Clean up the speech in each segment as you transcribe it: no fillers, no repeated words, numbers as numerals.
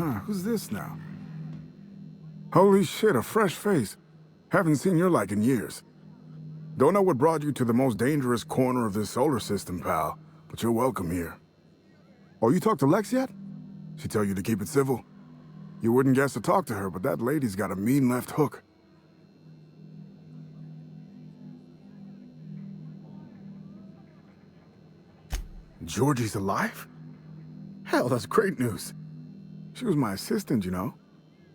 Who's this now? Holy shit, a fresh face. Haven't seen your like in years. Don't know what brought you to the most dangerous corner of this solar system, pal, but you're welcome here. Oh, you talked to Lex yet? She tell you to keep it civil? You wouldn't guess to talk to her, but that lady's got a mean left hook. Georgie's alive? Hell, that's great news. She was my assistant, you know.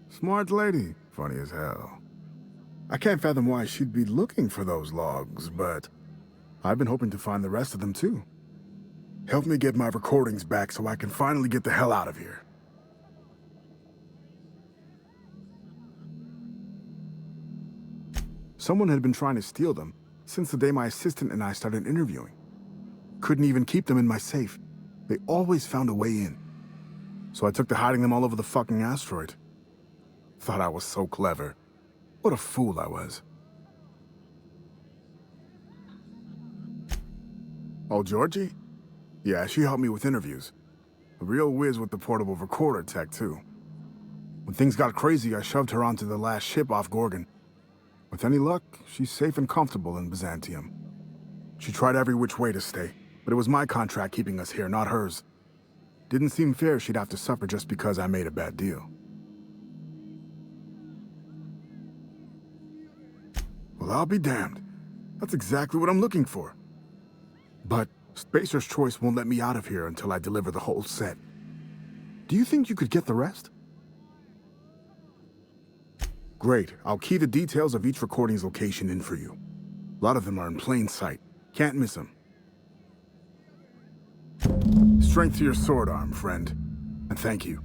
Smart lady, funny as hell. I can't fathom why she'd be looking for those logs, but I've been hoping to find the rest of them too. Help me get my recordings back so I can finally get the hell out of here. Someone had been trying to steal them since the day my assistant and I started interviewing. Couldn't even keep them in my safe. They always found a way in. So I took to hiding them all over the fucking asteroid. Thought I was so clever. What a fool I was. Oh, Georgie? Yeah, she helped me with interviews. A real whiz with the portable recorder tech, too. When things got crazy, I shoved her onto the last ship off Gorgon. With any luck, she's safe and comfortable in Byzantium. She tried every which way to stay, but it was my contract keeping us here, not hers. Didn't seem fair she'd have to suffer just because I made a bad deal. Well, I'll be damned. That's exactly what I'm looking for. But Spacer's Choice won't let me out of here until I deliver the whole set. Do you think you could get the rest? Great. I'll key the details of each recording's location in for you. A lot of them are in plain sight. Can't miss them. Strength to your sword arm, friend. And thank you.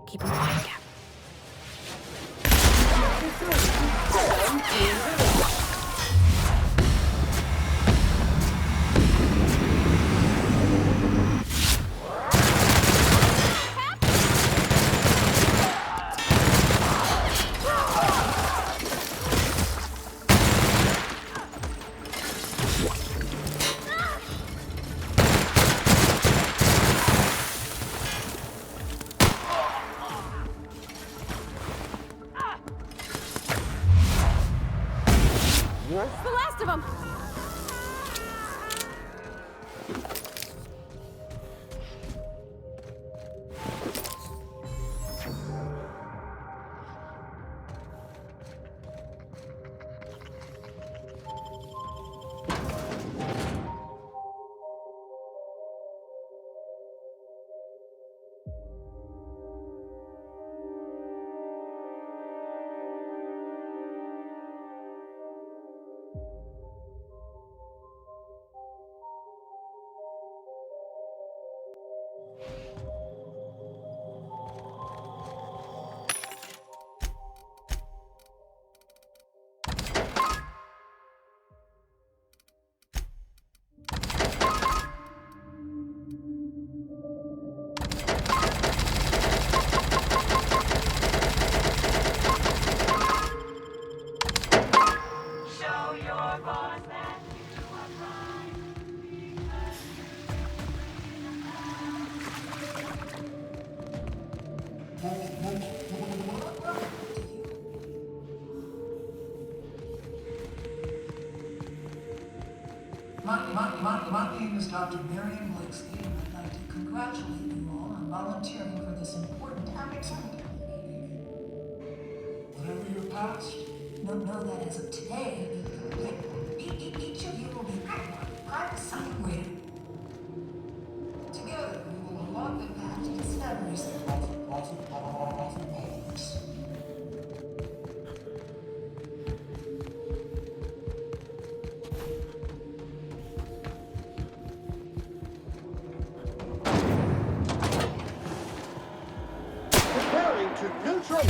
Keep an eye out. The last of them! My name is Dr. Marion Blakeslee, and I'd like to congratulate you all on volunteering for this important activity. Whatever your past, know that as of today, each of you will be separated. Together, we will unlock the path to discoveries. Preparing to neutral.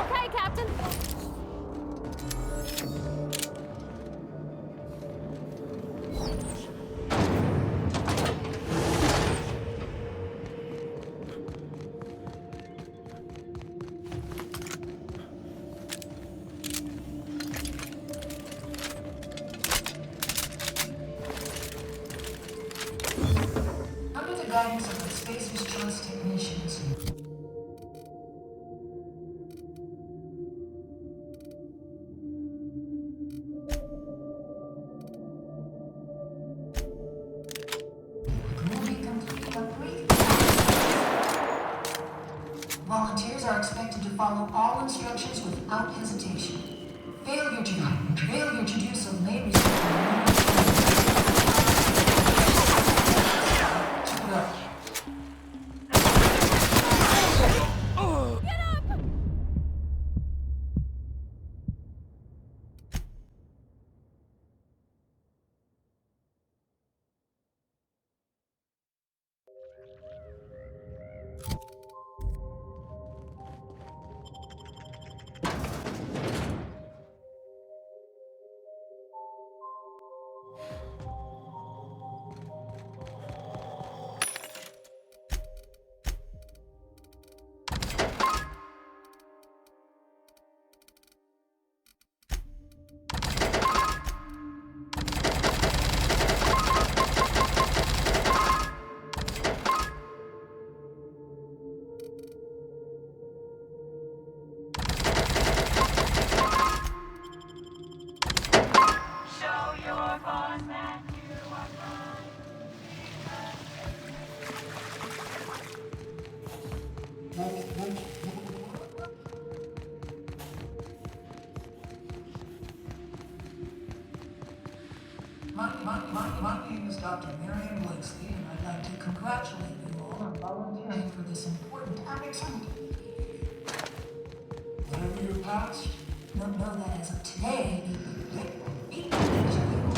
Okay, Captain. Under the guidance of the Spacer's Choice technicians, will be completing a brief. Volunteers are expected to follow all instructions without hesitation. Failure to do so may result in to go. My name is Dr. Marion Blakeslee, and I'd like to congratulate you all on volunteering for this important activity. Whatever your past, know that as of today, each of you will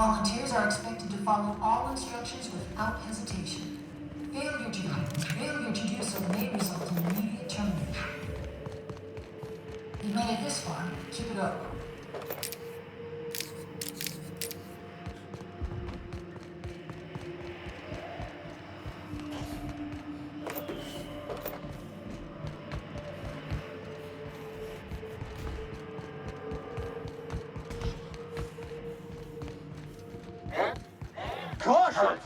Volunteers are expected to follow all instructions without hesitation. Failure to do so may result in immediate termination. You made it this far. Keep it up. Caution!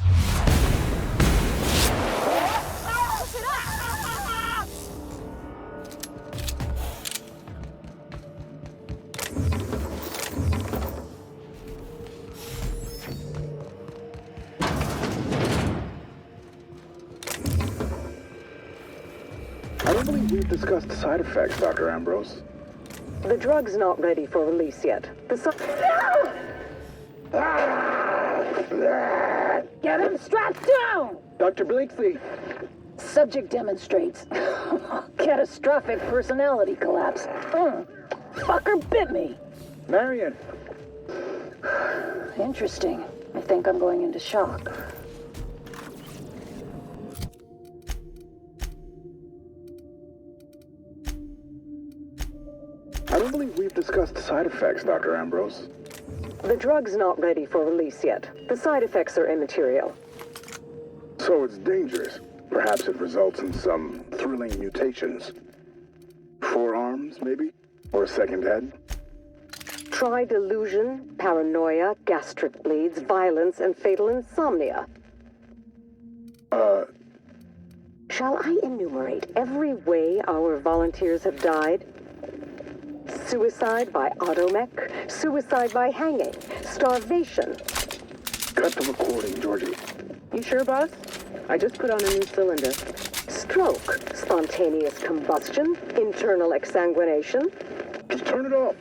I don't believe we've discussed side effects, Dr. Ambrose. The drug's not ready for release yet. Get him strapped down! Dr. Blakesley, Subject demonstrates catastrophic personality collapse. Fucker bit me. Marion, Interesting. I think I'm going into shock. I don't believe we've discussed side effects, Dr. Ambrose. The drug's not ready for release yet. The side effects are immaterial. So it's dangerous. Perhaps it results in some thrilling mutations. Forearms, maybe? Or a second head? Try delusion, paranoia, gastric bleeds, violence, and fatal insomnia. Shall I enumerate every way our volunteers have died? Suicide by automech, suicide by hanging, starvation. Cut the recording, Georgie. You sure, boss? I just put on a new cylinder. Stroke, spontaneous combustion, internal exsanguination. Just turn it off.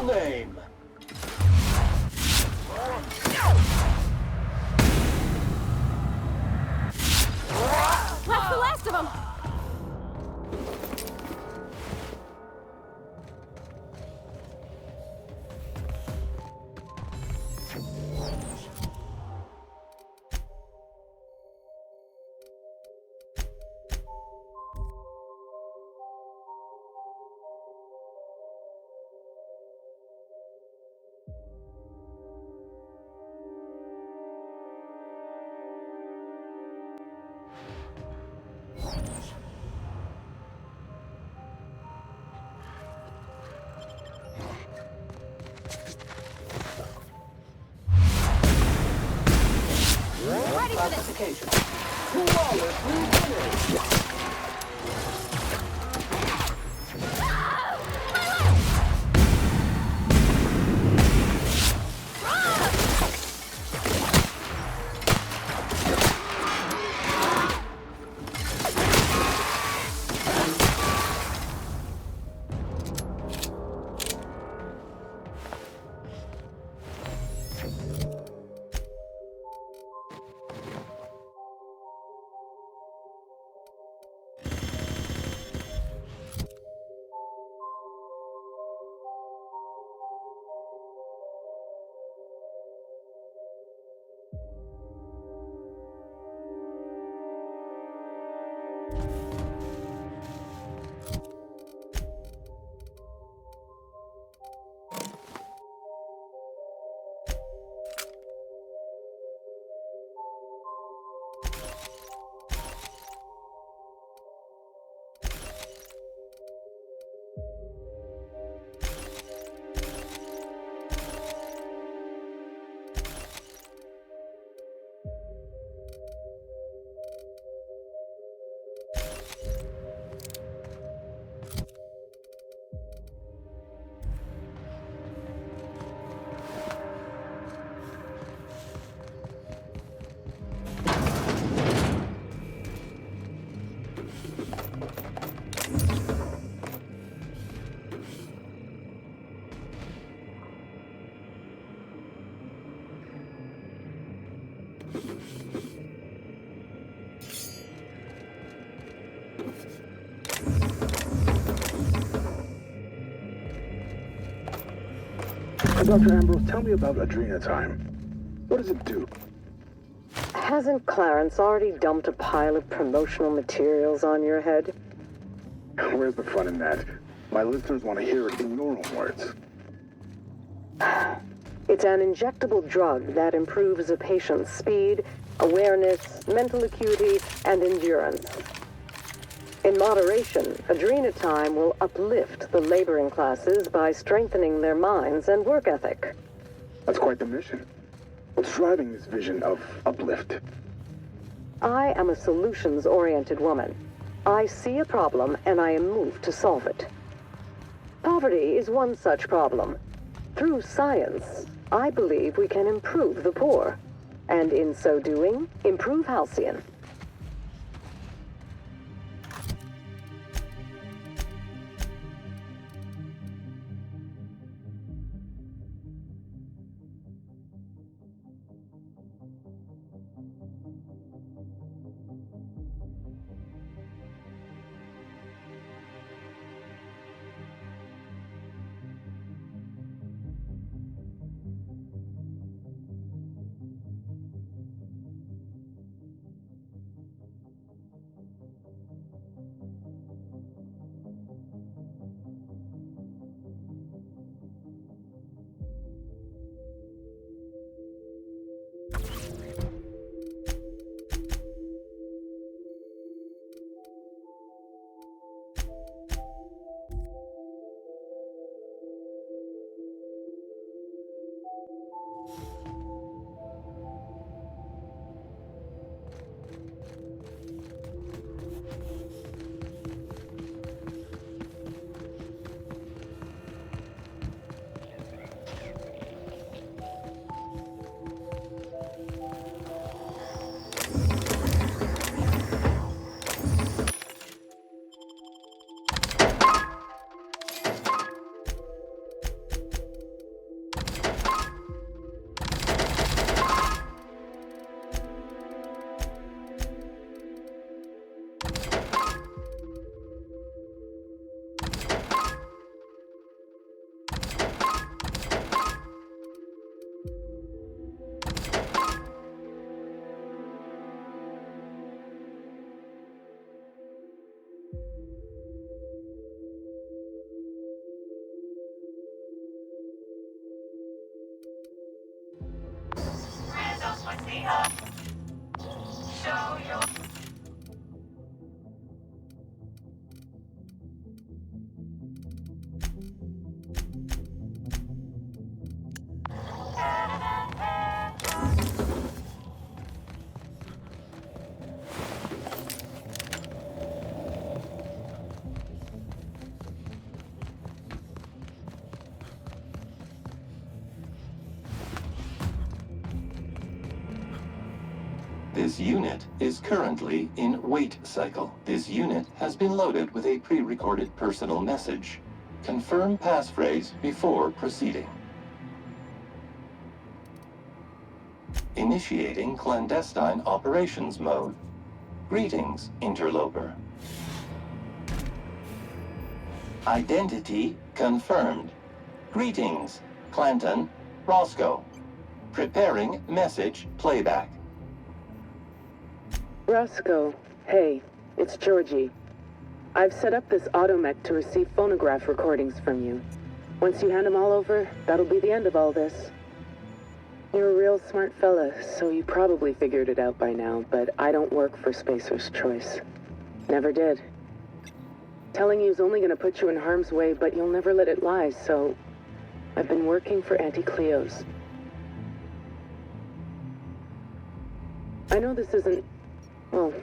full name. That's the last of them! Ready for this! Classification. Flawlessly finished. Dr. Ambrose, tell me about Adrena time. What does it do? Hasn't Clarence already dumped a pile of promotional materials on your head? Where's the fun in that? My listeners want to hear it in your own words. It's an injectable drug that improves a patient's speed, awareness, mental acuity, and endurance. In moderation, Adrena time will uplift the laboring classes by strengthening their minds and work ethic. That's quite the mission. What's driving this vision of uplift? I am a solutions-oriented woman. I see a problem and I am moved to solve it. Poverty is one such problem. Through science, I believe we can improve the poor, and in so doing, improve Halcyon. This unit is currently in wait cycle. This unit has been loaded with a pre-recorded personal message. Confirm passphrase before proceeding. Initiating clandestine operations mode. Greetings, interloper. Identity confirmed. Greetings, Clanton, Roscoe. Preparing message playback. Roscoe, hey, it's Georgie. I've set up this automech to receive phonograph recordings from you. Once you hand them all over, that'll be the end of all this. You're a real smart fella, so you probably figured it out by now, but I don't work for Spacer's Choice. Never did. Telling you's only gonna put you in harm's way, but you'll never let it lie, so I've been working for Auntie Cleo's. I know this isn't... well,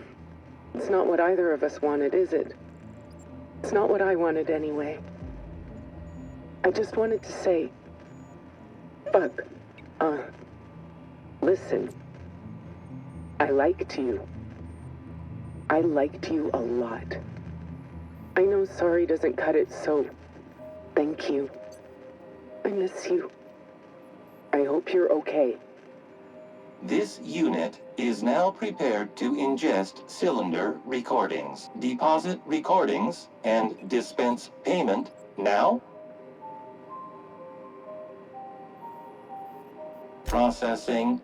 it's not what either of us wanted, is it? It's not what I wanted anyway. I just wanted to say... fuck. Listen. I liked you. I liked you a lot. I know sorry doesn't cut it, so... thank you. I miss you. I hope you're okay. This unit is now prepared to ingest cylinder recordings. Deposit recordings and dispense payment now. Processing.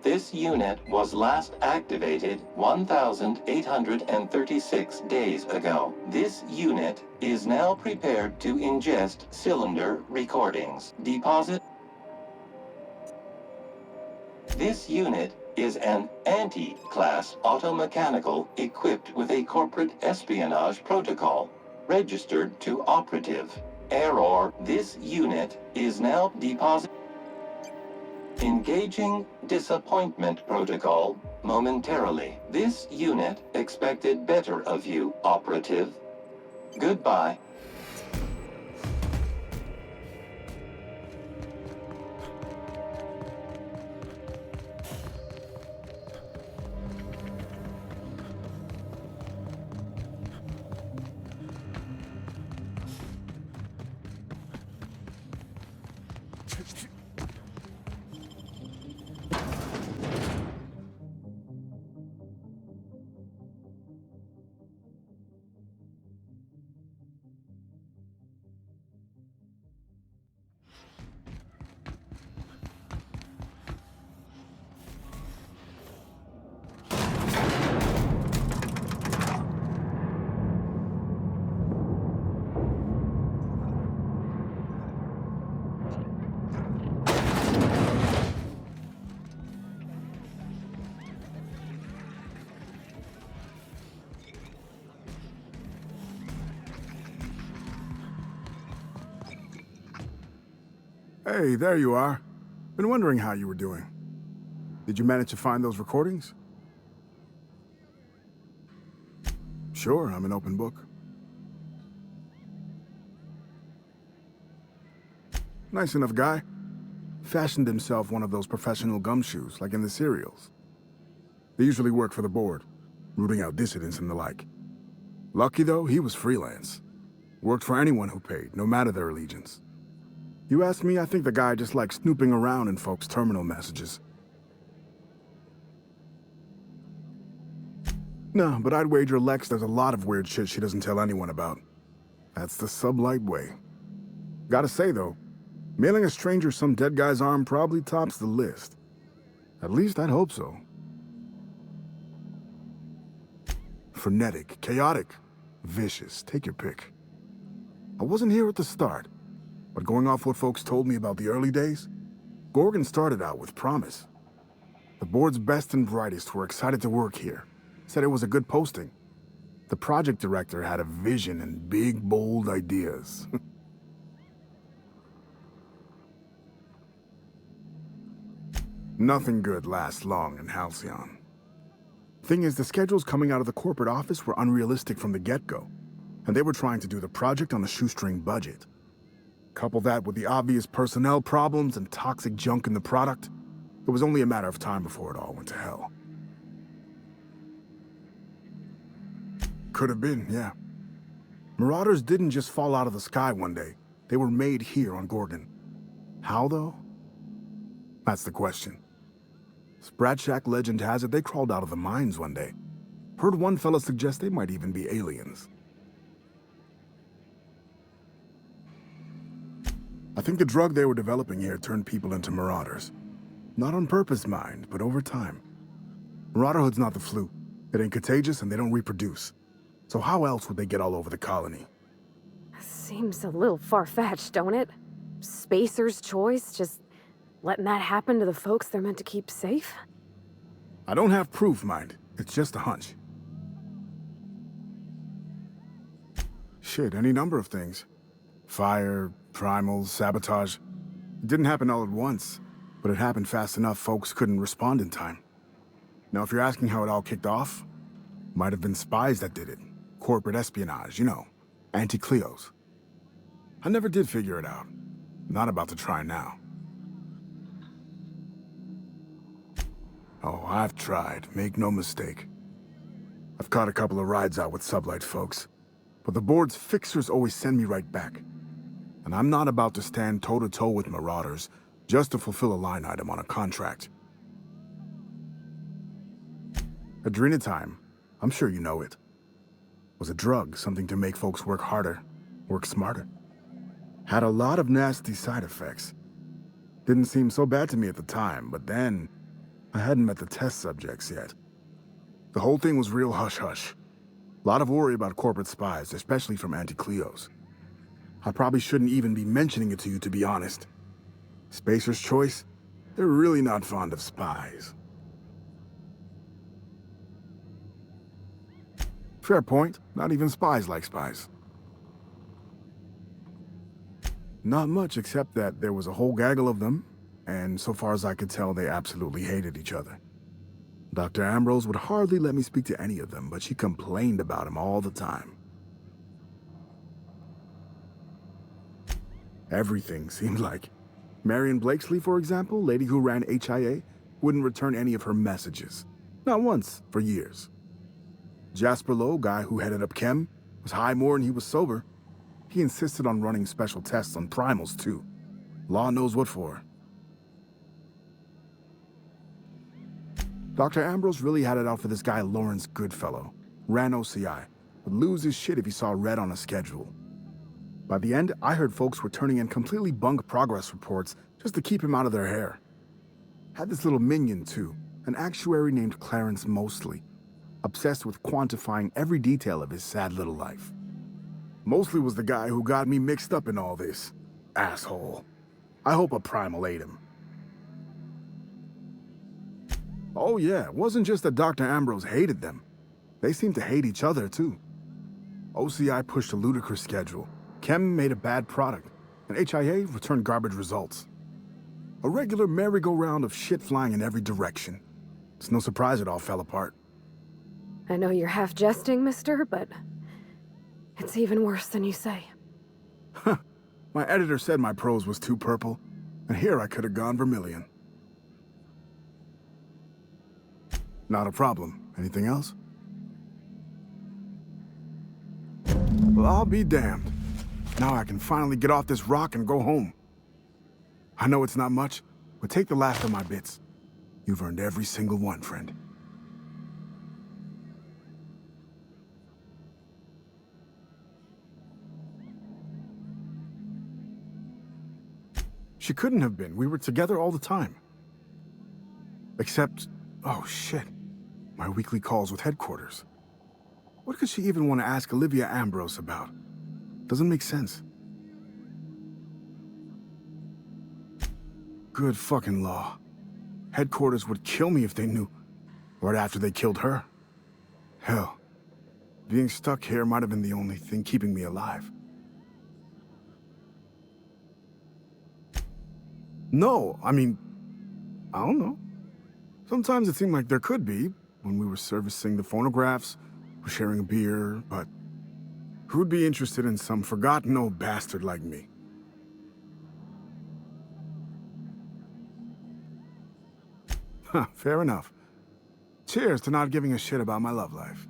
This unit was last activated 1,836 days ago. This unit is now prepared to ingest cylinder recordings. Deposit. This unit is an anti-class automechanical equipped with a corporate espionage protocol, registered to operative. Error. This unit is now deposit. Engaging disappointment protocol momentarily. This unit expected better of you, operative. Goodbye. Hey, there you are. Been wondering how you were doing. Did you manage to find those recordings? Sure, I'm an open book. Nice enough guy. Fashioned himself one of those professional gumshoes, like in the serials. They usually work for the board, rooting out dissidents and the like. Lucky though, he was freelance. Worked for anyone who paid, no matter their allegiance. You ask me, I think the guy just likes snooping around in folks' terminal messages. No, but I'd wager Lex does a lot of weird shit she doesn't tell anyone about. That's the sublight way. Gotta say though, mailing a stranger some dead guy's arm probably tops the list. At least I'd hope so. Frenetic, chaotic, vicious, take your pick. I wasn't here at the start, but going off what folks told me about the early days, Gorgon started out with promise. The board's best and brightest were excited to work here, said it was a good posting. The project director had a vision and big, bold ideas. Nothing good lasts long in Halcyon. Thing is, the schedules coming out of the corporate office were unrealistic from the get-go, and they were trying to do the project on a shoestring budget. Couple that with the obvious personnel problems and toxic junk in the product, it was only a matter of time before it all went to hell. Could have been, yeah. Marauders didn't just fall out of the sky one day. They were made here on Gorgon. How, though? That's the question. Sprat Shack legend has it they crawled out of the mines one day. Heard one fella suggest they might even be aliens. I think the drug they were developing here turned people into marauders. Not on purpose, mind, but over time. Marauderhood's not the flu. It ain't contagious and they don't reproduce. So how else would they get all over the colony? Seems a little far-fetched, don't it? Spacer's choice, just letting that happen to the folks they're meant to keep safe? I don't have proof, mind. It's just a hunch. Shit, any number of things. Fire, primals, sabotage. It didn't happen all at once, but it happened fast enough folks couldn't respond in time. Now, if you're asking how it all kicked off, might have been spies that did it. Corporate espionage, you know, anti-Cleos. I never did figure it out. Not about to try now. Oh, I've tried, make no mistake. I've caught a couple of rides out with sublight folks, but the board's fixers always send me right back. And I'm not about to stand toe-to-toe with marauders just to fulfill a line item on a contract. Adrenatime, I'm sure you know it, was a drug, something to make folks work harder, work smarter. Had a lot of nasty side effects. Didn't seem so bad to me at the time, but then I hadn't met the test subjects yet. The whole thing was real hush-hush. A lot of worry about corporate spies, especially from anti-Cleos. I probably shouldn't even be mentioning it to you, to be honest. Spacer's choice? They're really not fond of spies. Fair point. Not even spies like spies. Not much, except that there was a whole gaggle of them, and so far as I could tell, they absolutely hated each other. Dr. Ambrose would hardly let me speak to any of them, but she complained about him all the time. Everything seemed like. Marion Blakesley, for example, lady who ran HIA, wouldn't return any of her messages. Not once, for years. Jasper Lowe, guy who headed up Chem, was high more than he was sober. He insisted on running special tests on primals, too. Law knows what for. Dr. Ambrose really had it out for this guy Lawrence Goodfellow. Ran OCI, would lose his shit if he saw red on a schedule. By the end, I heard folks were turning in completely bunk progress reports just to keep him out of their hair. Had this little minion, too, an actuary named Clarence Mosley, obsessed with quantifying every detail of his sad little life. Mosley was the guy who got me mixed up in all this. Asshole. I hope a primal ate him. Oh yeah, it wasn't just that Dr. Ambrose hated them. They seemed to hate each other, too. OCI pushed a ludicrous schedule. Chem made a bad product, and HIA returned garbage results. A regular merry-go-round of shit flying in every direction. It's no surprise it all fell apart. I know you're half jesting, mister, but it's even worse than you say. My editor said my prose was too purple, and here I could have gone vermilion. Not a problem. Anything else? Well, I'll be damned. Now I can finally get off this rock and go home. I know it's not much, but take the last of my bits. You've earned every single one, friend. She couldn't have been. We were together all the time. Except, oh shit, my weekly calls with headquarters. What could she even want to ask Olivia Ambrose about? Doesn't make sense. Good fucking law. Headquarters would kill me if they knew. Right after they killed her. Hell, being stuck here might have been the only thing keeping me alive. No, I mean, I don't know. Sometimes it seemed like there could be, when we were servicing the phonographs, or sharing a beer, but who'd be interested in some forgotten old bastard like me? Huh, fair enough. Cheers to not giving a shit about my love life.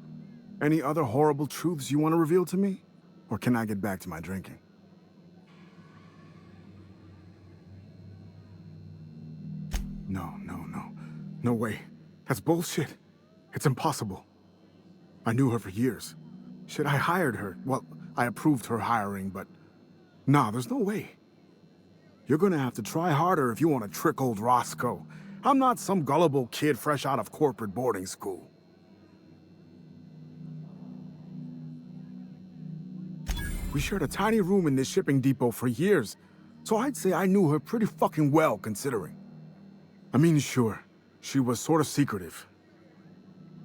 Any other horrible truths you want to reveal to me? Or can I get back to my drinking? No. No way. That's bullshit. It's impossible. I knew her for years. Shit, I hired her. Well, I approved her hiring, but... Nah, there's no way. You're gonna have to try harder if you want to trick old Roscoe. I'm not some gullible kid fresh out of corporate boarding school. We shared a tiny room in this shipping depot for years, so I'd say I knew her pretty fucking well, considering. I mean, sure, she was sort of secretive.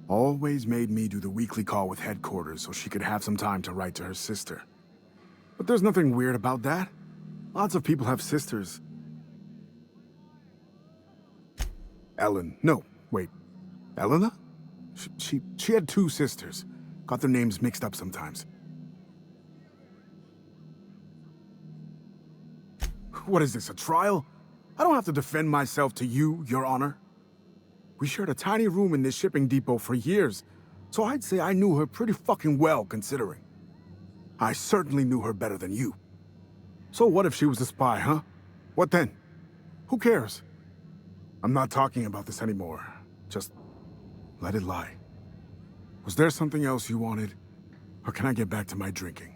Always made me do the weekly call with headquarters so she could have some time to write to her sister. But there's nothing weird about that. Lots of people have sisters. Ellen. No, wait. Elena? She had two sisters. Got their names mixed up sometimes. What is this, a trial? I don't have to defend myself to you, Your Honor. We shared a tiny room in this shipping depot for years, so I'd say I knew her pretty fucking well, considering. I certainly knew her better than you. So what if she was a spy, huh? What then? Who cares? I'm not talking about this anymore. Just let it lie. Was there something else you wanted? Or can I get back to my drinking?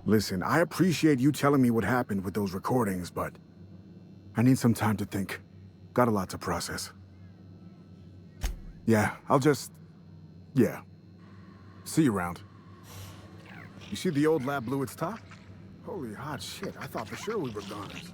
Listen, I appreciate you telling me what happened with those recordings, but I need some time to think. Got a lot to process. Yeah, yeah. See you around. You see the old lab blew its top? Holy hot shit, I thought for sure we were goners.